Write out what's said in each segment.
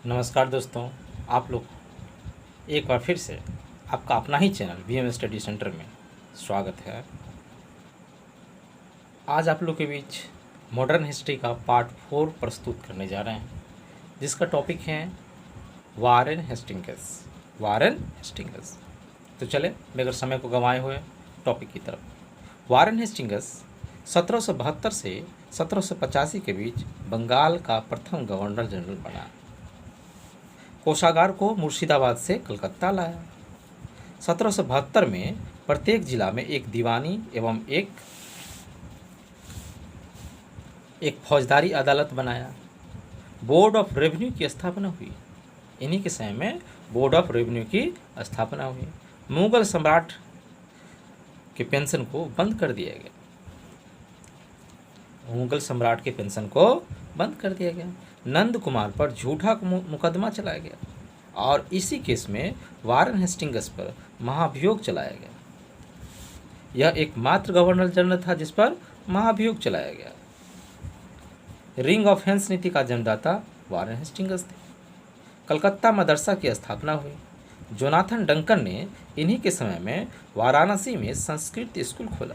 नमस्कार दोस्तों, आप लोग एक बार फिर से आपका अपना ही चैनल वीएम स्टडी सेंटर में स्वागत है। आज आप लोग के बीच मॉडर्न हिस्ट्री का पार्ट 4 प्रस्तुत करने जा रहे हैं, जिसका टॉपिक है वारेन हेस्टिंग्स। Warren Hastings. तो चले बगैर समय को गंवाए हुए टॉपिक की तरफ। वारेन हेस्टिंग्स 1772 से 1785 के बीच बंगाल का प्रथम गवर्नर जनरल बना। कोषागार को मुर्शिदाबाद से कलकत्ता लाया। 1772 में प्रत्येक जिला में एक दीवानी एवं एक फौजदारी अदालत बनाया। बोर्ड ऑफ रेवेन्यू की स्थापना हुई। इन्हीं के समय में बोर्ड ऑफ रेवेन्यू की स्थापना हुई। मुगल सम्राट के पेंशन को बंद कर दिया गया। मुगल सम्राट के पेंशन को बंद कर दिया गया। नंद कुमार पर झूठा मुकदमा चलाया गया और इसी केस में वारेन हेस्टिंग्स पर महाभियोग चलाया गया। यह एकमात्र गवर्नर जनरल था जिस पर महाभियोग चलाया गया। रिंग ऑफ हेंस नीति का जन्मदाता वारेन हेस्टिंग्स थे। कलकत्ता मदरसा की स्थापना हुई। जोनाथन डंकन ने इन्हीं के समय में वाराणसी में संस्कृत स्कूल खोला।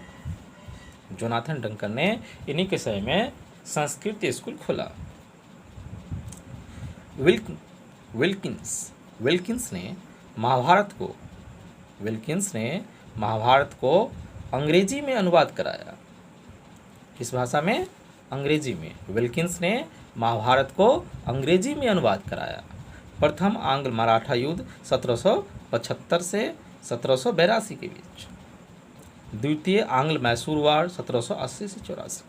जोनाथन डंकन ने इन्हीं के समय में संस्कृत स्कूल खोला। विल्किंस ने महाभारत को अंग्रेजी में अनुवाद कराया। किस भाषा में? अंग्रेजी में। विल्किंस ने महाभारत को अंग्रेजी में अनुवाद कराया। प्रथम आंग्ल मराठा युद्ध 1775 से 1782 के बीच। द्वितीय आंग्ल मैसूर वार 1780 से 84।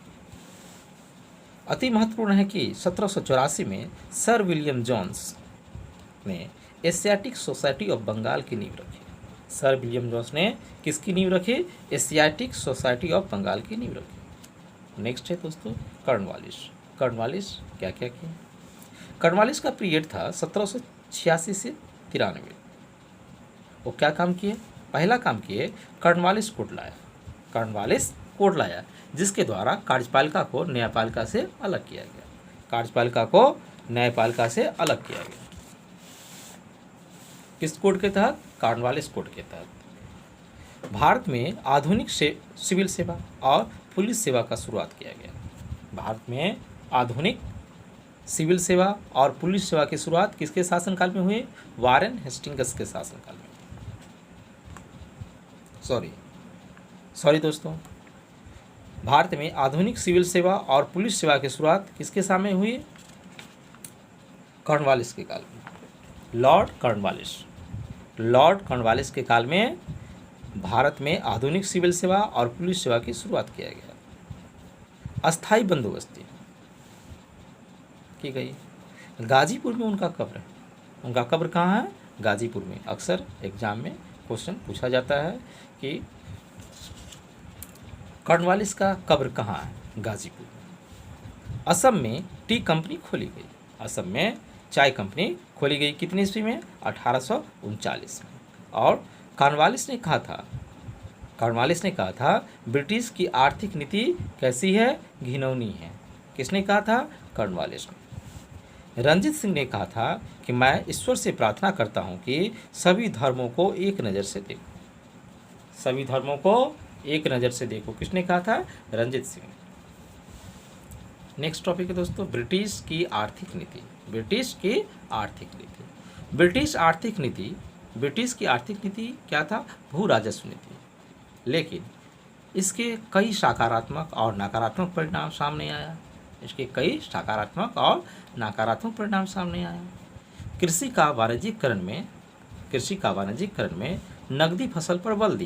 अति महत्वपूर्ण है कि 1784 में सर विलियम जोन्स ने एशियाटिक सोसाइटी ऑफ बंगाल की नींव रखी। सर विलियम जोन्स ने किसकी नींव रखी? एशियाटिक सोसाइटी ऑफ बंगाल की नींव रखी। नेक्स्ट है दोस्तों कॉर्नवालिस। कॉर्नवालिस क्या क्या किया? कॉर्नवालिस का पीरियड था 1786 से 93। वो क्या काम किए? पहला काम किए कॉर्नवालिस कोड लाया। कॉर्नवालिस कोड लाया जिसके द्वारा कार्यपालिका को न्यायपालिका से अलग किया गया। कार्यपालिका को न्यायपालिका से अलग किया गया। किस कोड के तहत? कॉर्नवालिस कोड के तहत। भारत में आधुनिक सिविल सेवा और पुलिस सेवा का शुरुआत किया गया। भारत में आधुनिक सिविल सेवा और पुलिस सेवा की शुरुआत किसके शासनकाल में हुई? वारेन हेस्टिंग्स के शासनकाल में। सॉरी दोस्तों, भारत में आधुनिक सिविल सेवा और पुलिस सेवा की शुरुआत किसके साल में हुई? कॉर्नवालिस के काल में। लॉर्ड कॉर्नवालिस के काल में भारत में आधुनिक सिविल सेवा और पुलिस सेवा की शुरुआत किया गया। अस्थायी बंदोबस्ती की गई। गाजीपुर में उनका कब्र है। उनका कब्र कहाँ है? गाजीपुर में। अक्सर एग्जाम में क्वेश्चन पूछा जाता है कि कॉर्नवालिस का कब्र कहाँ है? गाजीपुर। असम में टी कंपनी खोली गई। असम में चाय कंपनी खोली गई। कितनी ईस्वी में? 1839 में। और कॉर्नवालिस ने कहा था ब्रिटिश की आर्थिक नीति कैसी है? घिनौनी है। किसने कहा था? कॉर्नवालिस ने। रंजीत सिंह ने कहा था कि मैं ईश्वर से प्रार्थना करता हूं कि सभी धर्मों को एक नज़र से देखो। सभी धर्मों को एक नज़र से देखो। किसने कहा था? रंजीत सिंह। नेक्स्ट टॉपिक है दोस्तों ब्रिटिश की आर्थिक नीति। ब्रिटिश की आर्थिक नीति क्या था? भू राजस्व नीति। लेकिन इसके कई सकारात्मक और नकारात्मक परिणाम सामने आया। कृषि का वाणिज्यीकरण में नकदी फसल पर बल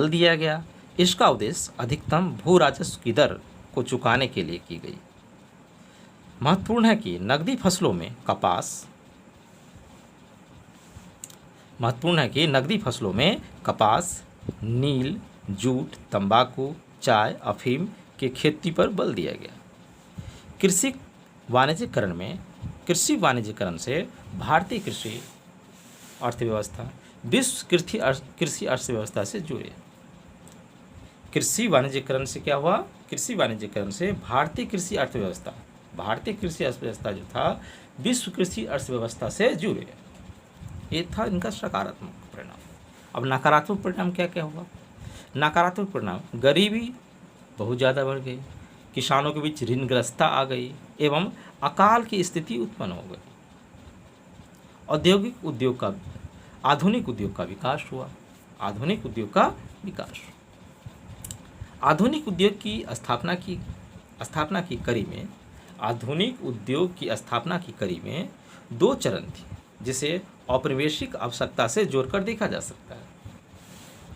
दिया गया। इसका उद्देश्य अधिकतम भू राजस्व की दर को चुकाने के लिए की गई। महत्वपूर्ण है कि नकदी फसलों में कपास, नील, जूट, तंबाकू, चाय, अफीम की खेती पर बल दिया गया। कृषि वाणिज्यीकरण से भारतीय कृषि अर्थव्यवस्था विश्व कृषि अर्थव्यवस्था से जुड़े। कृषि वाणिज्यकरण से क्या हुआ? कृषि वाणिज्यकरण से भारतीय कृषि अर्थव्यवस्था जो था विश्व कृषि अर्थव्यवस्था से जुड़े। ये था इनका सकारात्मक परिणाम। अब नकारात्मक परिणाम क्या क्या हुआ? नकारात्मक परिणाम, गरीबी बहुत ज़्यादा बढ़ गई, किसानों के बीच ऋणग्रस्तता आ गई एवं अकाल की स्थिति उत्पन्न हो गई। आधुनिक उद्योग का विकास हुआ। आधुनिक उद्योग का विकास। आधुनिक उद्योग की स्थापना की कड़ी में आधुनिक उद्योग की स्थापना की कड़ी में दो चरण थे, जिसे औपनिवेशिक आवश्यकता से जोड़कर देखा जा सकता है।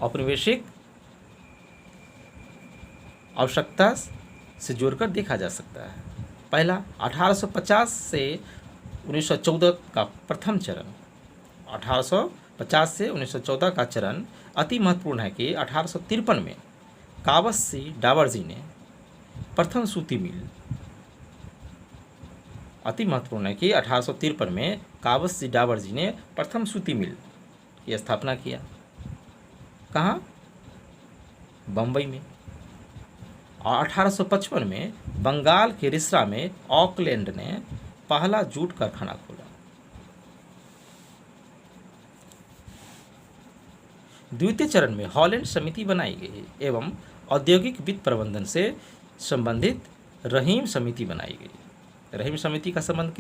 औपनिवेशिक आवश्यकता से जोड़कर देखा जा सकता है। पहला 1850 से 1914 का प्रथम चरण। 1850 से 1914 का चरण अति महत्वपूर्ण है कि 1853 में काबसी डावर्जी ने प्रथम सूती मिल, अति महत्वपूर्ण है कि 1853 में काबसी डावर्जी ने प्रथम सूती मिल की स्थापना किया। कहाँ? बम्बई में। और 1855 में बंगाल के रिसरा में ऑकलैंड ने पहला जूट कारखाना खोला। द्वितीय चरण में हॉलैंड समिति बनाई गई एवं औद्योगिक वित्त प्रबंधन से संबंधित रहीम समिति बनाई गई। रहीम समिति का संबंध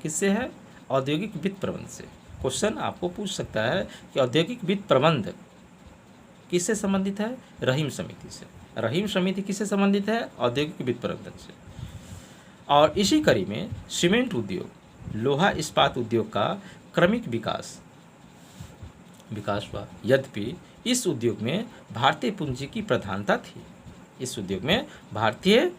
किससे है? औद्योगिक वित्त प्रबंध से। क्वेश्चन आपको पूछ सकता है कि औद्योगिक वित्त प्रबंध किससे संबंधित है? रहीम समिति से। रहीम समिति किससे संबंधित है? औद्योगिक वित्त प्रबंधन से। और इसी कड़ी में सीमेंट उद्योग, लोहा इस्पात उद्योग का क्रमिक विकास हुआ। यद्यपि इस उद्योग में भारतीय पूंजी की प्रधानता थी। इस उद्योग में भारतीय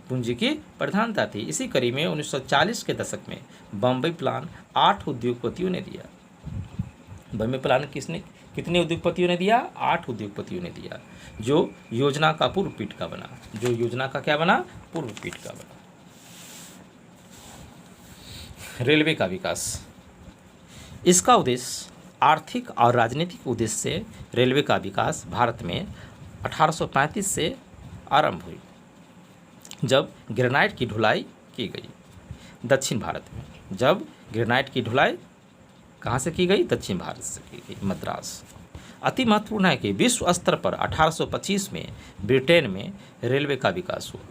पूंजी की प्रधानता थी। इसी कड़ी में 1940 के दशक में बम्बई प्लान 8 उद्योगपतियों ने दिया। बम्बई प्लान कितने उद्योगपतियों ने दिया? 8 उद्योगपतियों ने दिया, जो योजना का पूर्व पीठिका बना। जो योजना का क्या बना? पूर्व पीठिका बना। रेलवे का विकास। इसका उद्देश्य आर्थिक और राजनीतिक उद्देश्य से रेलवे का विकास भारत में 1835 से आरंभ हुई, जब ग्रेनाइट की ढुलाई की गई दक्षिण भारत में। जब ग्रेनाइट की ढुलाई कहाँ से की गई? दक्षिण भारत से की गई, मद्रास। अति महत्वपूर्ण है कि विश्व स्तर पर 1825 में ब्रिटेन में रेलवे का विकास हुआ।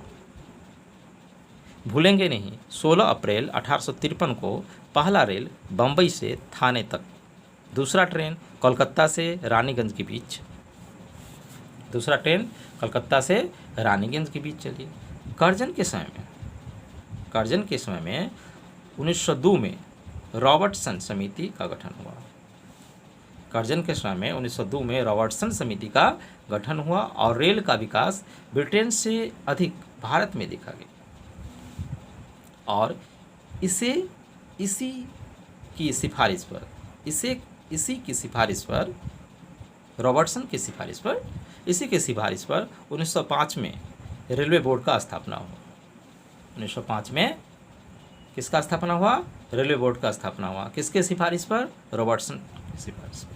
भूलेंगे नहीं, 16 अप्रैल 1853 को पहला रेल बम्बई से थाने तक, दूसरा ट्रेन कोलकाता से रानीगंज के बीच, चली। कर्जन के समय में 1902 में रॉबर्टसन समिति का गठन हुआ। कर्जन के समय में 1902 में रॉबर्टसन समिति का गठन हुआ और रेल का विकास ब्रिटेन से अधिक भारत में देखा गया। और इसी की सिफारिश पर रॉबर्टसन की सिफारिश पर 1905 में रेलवे बोर्ड का स्थापना हुआ। 1905 में किसका स्थापना हुआ? रेलवे बोर्ड का स्थापना हुआ। किसके सिफारिश पर? रॉबर्टसन की सिफारिश पर।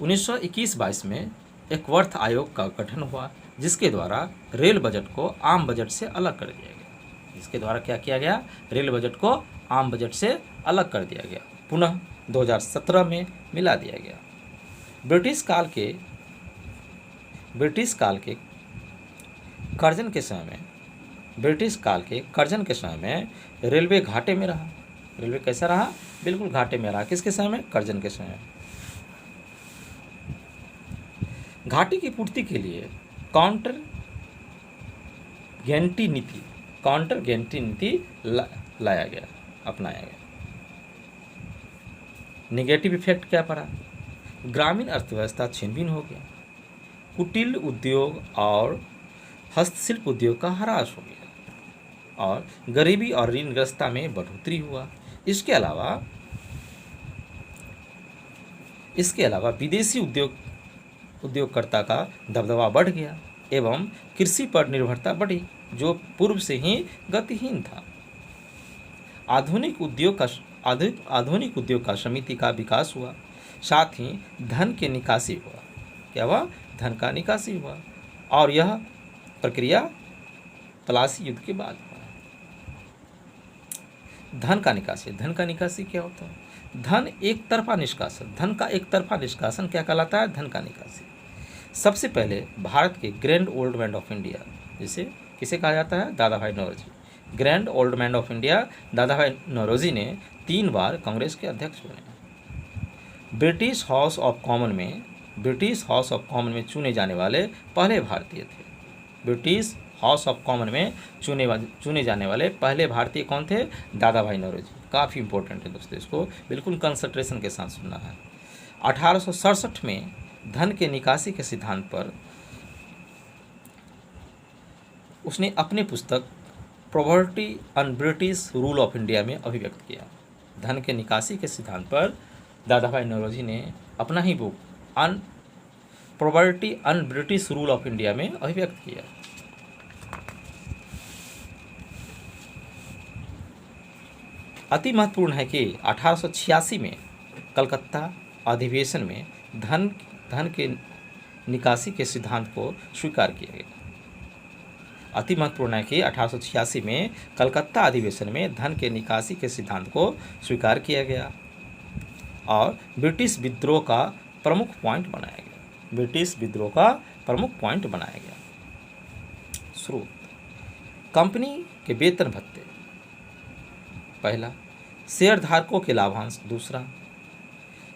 1921-22 में एक वर्थ आयोग का गठन हुआ, जिसके द्वारा रेल बजट को आम बजट से अलग कर दिया गया। जिसके द्वारा क्या किया गया? रेल बजट को आम बजट से अलग कर दिया गया। पुनः 2017 में मिला दिया गया। ब्रिटिश काल के कर्जन के समय में रेलवे घाटे में रहा। रेलवे कैसा रहा? बिल्कुल घाटे में रहा। किसके समय में? कर्जन के समय में। घाटे की पूर्ति के लिए काउंटर गारंटी नीति अपनाया गया। नेगेटिव इफेक्ट क्या पड़ा? ग्रामीण अर्थव्यवस्था छिन-भिन हो गया। कुटीर उद्योग और हस्तशिल्प उद्योग का ह्रास हो गया और गरीबी और ऋणग्रस्तता में बढ़ोतरी हुआ। इसके अलावा विदेशी उद्योगकर्ता का दबदबा बढ़ गया एवं कृषि पर निर्भरता बढ़ी, जो पूर्व से ही गतिहीन था। आधुनिक उद्योग का समिति का विकास हुआ, साथ ही धन के निकासी हुआ। क्या हुआ, धन का निकासी हुआ, और यह प्रक्रिया पलासी युद्ध के बाद हुआ। धन का निकासी, धन का निकासी क्या होता है, धन एक तरफा निष्कासन, धन का एक तरफा निष्कासन क्या कहलाता है, धन का निकासी। सबसे पहले भारत के grand old man of India, जिसे किसे कहा जाता है, Dadabhai Naoroji, grand old man of India Dadabhai Naoroji ने 3 बार कांग्रेस के अध्यक्ष बने। ब्रिटिश हाउस ऑफ कॉमन में चुने जाने वाले पहले भारतीय थे। ब्रिटिश हाउस ऑफ कॉमन में चुने जाने वाले पहले भारतीय कौन थे, दादा भाई नौरोजी। काफ़ी इंपॉर्टेंट है दोस्तों, इसको बिल्कुल कंसंट्रेशन के साथ सुनना है। 1867 में धन के निकासी के सिद्धांत पर उसने अपनी पुस्तक property un-British rule of India में अभिव्यक्त किया। धन के निकासी के सिद्धांत पर दादा भाई नौरोजी ने अपना ही book property un-British rule of India में अभिव्यक्त किया। अति महत्वपूर्ण है कि 1886 में कलकत्ता अधिवेशन में धन के निकासी के सिद्धांत को स्वीकार किया गया। अति महत्वपूर्ण है कि 1886 में कलकत्ता अधिवेशन में धन के निकासी के सिद्धांत को स्वीकार किया गया और ब्रिटिश विद्रोह का प्रमुख पॉइंट बनाया गया। ब्रिटिश विद्रोह का प्रमुख पॉइंट बनाया गया। स्रोत, कंपनी के वेतन भत्ते, पहला शेयरधारकों के लाभांश, दूसरा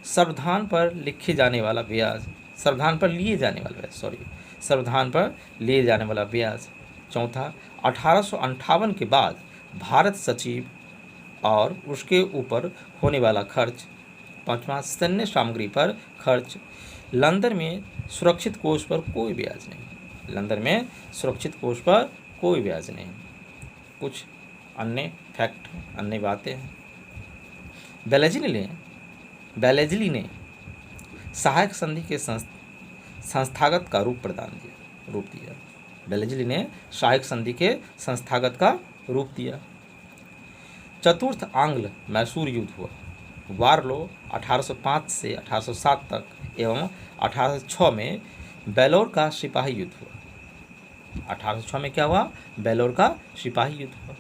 संविधान पर लिए जाने वाला ब्याज, चौथा 1858 के बाद भारत सचिव और उसके ऊपर होने वाला खर्च, पांचवा सैन्य सामग्री पर खर्च, लंदन में सुरक्षित कोष पर कोई ब्याज नहीं। कुछ अन्य फैक्ट, अन्य बातें हैं। बेलेजली ने सहायक संधि के संस्थागत का रूप दिया। बेलेजली ने सहायक संधि के संस्थागत का रूप दिया। चतुर्थ आंग्ल मैसूर युद्ध हुआ। वारलो 1805 से 1807 तक एवं 1806 में बेलोर का सिपाही युद्ध हुआ। 1806 में क्या हुआ, बेलोर का सिपाही युद्ध हुआ।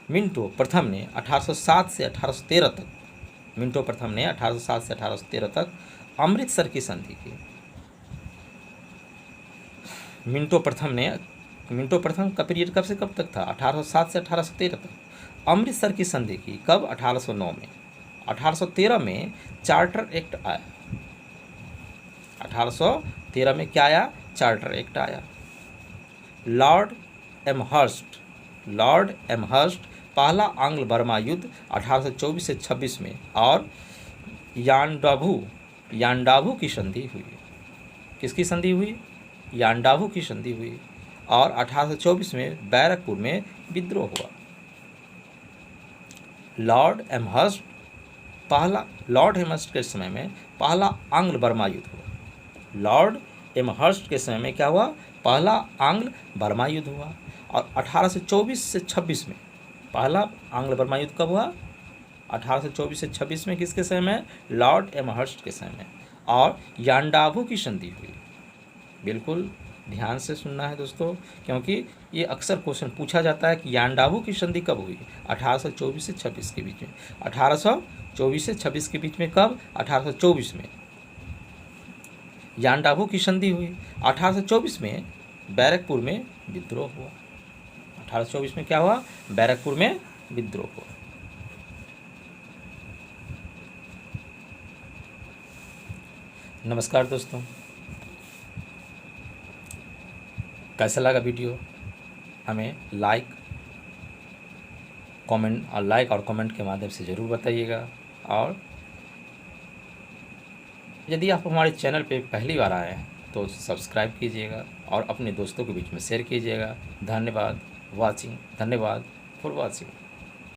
मिंटो प्रथम ने 1807 से 1813 तक अमृतसर की संधि की। मिंटो प्रथम का पीरियड कब से कब तक था, 1807 से 1813 तक। अमृतसर की संधि की कब, 1809 में। 1813 में चार्टर एक्ट आया। 1813 में क्या आया, चार्टर एक्ट आया। लॉर्ड एमहर्स्ट पहला आंग्ल बर्मा युद्ध 1824 से 26 में और यांडाबू की संधि हुई। किसकी संधि हुई, यांडाबू की संधि हुई और 1824 में बैरकपुर में विद्रोह हुआ। लॉर्ड एमहर्स्ट के समय में पहला आंग्ल बर्मा युद्ध हुआ। लॉर्ड एमहर्स्ट के समय में क्या हुआ, पहला आंग्ल बर्मा युद्ध हुआ और 1824 से 26 में पहला आंग्ल बर्मा युद्ध कब हुआ, 1824 से 26 में। किसके समय में, लॉर्ड एमहर्स्ट के समय में। और यांडाबू की संधि हुई। बिल्कुल ध्यान से सुनना है दोस्तों, क्योंकि ये अक्सर क्वेश्चन पूछा जाता है कि यांडाबू की संधि कब हुई, 1824 से 26 के बीच में। 1824 से 26 के बीच में कब, 1824 में यांडाबू की संधि हुई। 1824 में बैरकपुर में विद्रोह हुआ। 1824 में क्या हुआ, बैरकपुर में विद्रोह हुआ। नमस्कार दोस्तों, कैसा लगा वीडियो, हमें लाइक और कमेंट के माध्यम से ज़रूर बताइएगा। और यदि आप हमारे चैनल पे पहली बार आए हैं तो सब्सक्राइब कीजिएगा और अपने दोस्तों के बीच में शेयर कीजिएगा। धन्यवाद फॉर वॉचिंग।